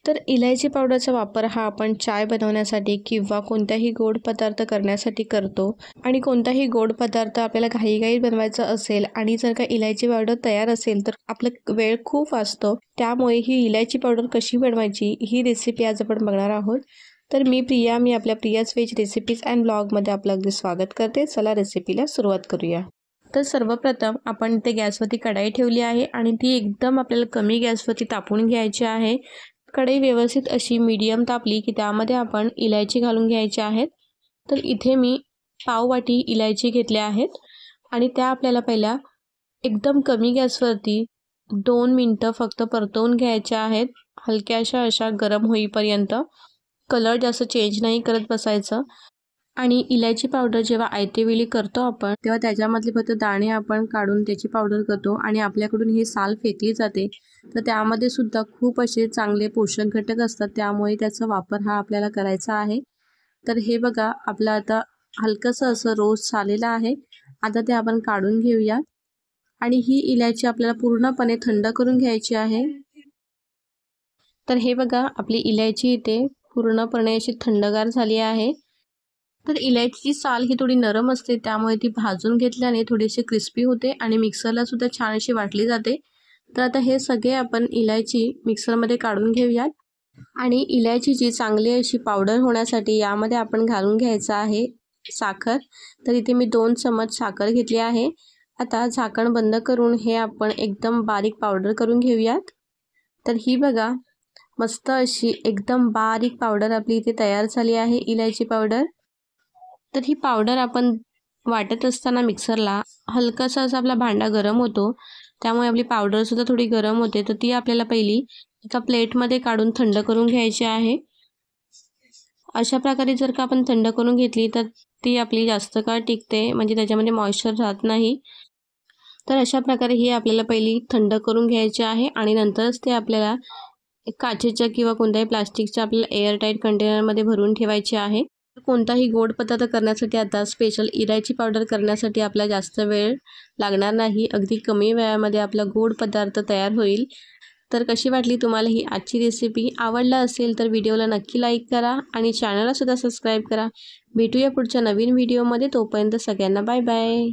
तर इलायची पावडरचा वापर हा आपण चाय बनवण्यासाठी किंवा कोणत्याही गोड पदार्थ करण्यासाठी करतो आणि कोणताही गोड पदार्थ आपल्याला घाईघाईत बनवायचा असेल आणि जर का इलायची पावडर तयार असेल तर आपला वेळ खूप वाचतो। त्यामुळे ही इलायची पावडर कशी बनवायची ही रेसिपी आज आपण बघणार आहोत। तर मी प्रिया, मी आपल्या प्रियाज व्हेज रेसिपीज अँड ब्लॉगमध्ये आपलं अगदी स्वागत करते। चला रेसिपीला सुरुवात करूया। तर सर्वप्रथम आपण इथे गॅसवरती कढाई ठेवली आहे आणि ती एकदम आपल्याला कमी गॅसवरती तापवून घ्यायची आहे। कढई व्यवस्थित अशी मीडियम तापली की त्यामध्ये आपण इलायची घालून घ्यायची आहेत। तर इथे मी पाव वाटी इलायची घेतल्या आहेत आणि त्या आपल्याला पहिला एकदम कमी गॅसवरती 2 मिनिटं फक्त परतवून घ्यायच्या आहेत, हलक्याशा अशा गरम होईपर्यंत। कलर जास्त चेंज नाही करत बसायचं। आणि इलायची पावडर जेव्हा आयतेवेळी करतो आपण तेव्हा त्याच्यामधले फक्त दाणे आपण काढून त्याची पावडर करतो आणि आपल्याकडून ही साल फेकली जाते। तर त्यामध्ये सुद्धा खूप असे चांगले पोषक घटक असतात, त्यामुळे त्याचा वापर हा आपल्याला करायचा आहे। तर हे बघा आपलं आता हलकंसं असं रोस्ट झालेलं आहे। आता ते आपण काढून घेऊया आणि ही इलायची आपल्याला पूर्णपणे थंड करून घ्यायची आहे। तर हे बघा आपली इलायची इथे पूर्णपणे अशी थंडगार झाली आहे। तर इलायचीची साल ही थोडी नरम असते, त्यामुळे ती भाजून घेतल्याने थोडीशी क्रिस्पी होते आणि मिक्सरला सुद्धा छान अशी वाटली जाते। तर आता हे सगळे आपण इलायची मिक्सरमध्ये काढून घेऊयात आणि इलायचीची चांगली अशी पावडर होण्यासाठी यामध्ये आपण घालून घ्यायचं आहे साखर। तर इथे मी 2 चमच साखर घेतली आहे। आता झाकण बंद करून हे आपण एकदम बारीक पावडर करून घेऊयात। तर ही बघा मस्त अशी एकदम बारीक पावडर आपली इथे तयार झाली आहे इलायची पावडर। तर ही पावडर आपण वाटत असताना मिक्सरला हलकासा असा आपला भांडा गरम होतो, त्यामुळे आपली पावडर सुद्धा थोडी गरम होते। तर ती आपल्याला पहिली एका प्लेटमध्ये काढून थंड करून घ्यायची आहे। अशा प्रकारे जर का आपण थंड करून घेतली तर ती आपली जास्त काळ टिकते, म्हणजे त्याच्यामध्ये मॉइश्चर राहत नाही। तर अशा प्रकारे ही आपल्याला पहिली थंड करून घ्यायची आहे आणि नंतरच ते आपल्याला काचेच्या किंवा कोणत्याही प्लास्टिकच्या आपल्याला एअरटाईट कंटेनरमध्ये भरून ठेवायची आहे। कोणताही गोड पदार्थ करण्यासाठी आता स्पेशल इलायची पावडर करण्यासाठी आपला जास्त वेळ लागणार नाही, अगदी कमी वेळामध्ये आपला गोड पदार्थ तयार होईल। तर कशी वाटली तुम्हाला ही आजची रेसिपी? आवडला असेल तर व्हिडिओला नक्की लाईक करा आणि चॅनलला सुद्धा सबस्क्राईब करा। भेटूया पुढच्या नवीन व्हिडिओमध्ये, तोपर्यंत सगळ्यांना बाय बाय।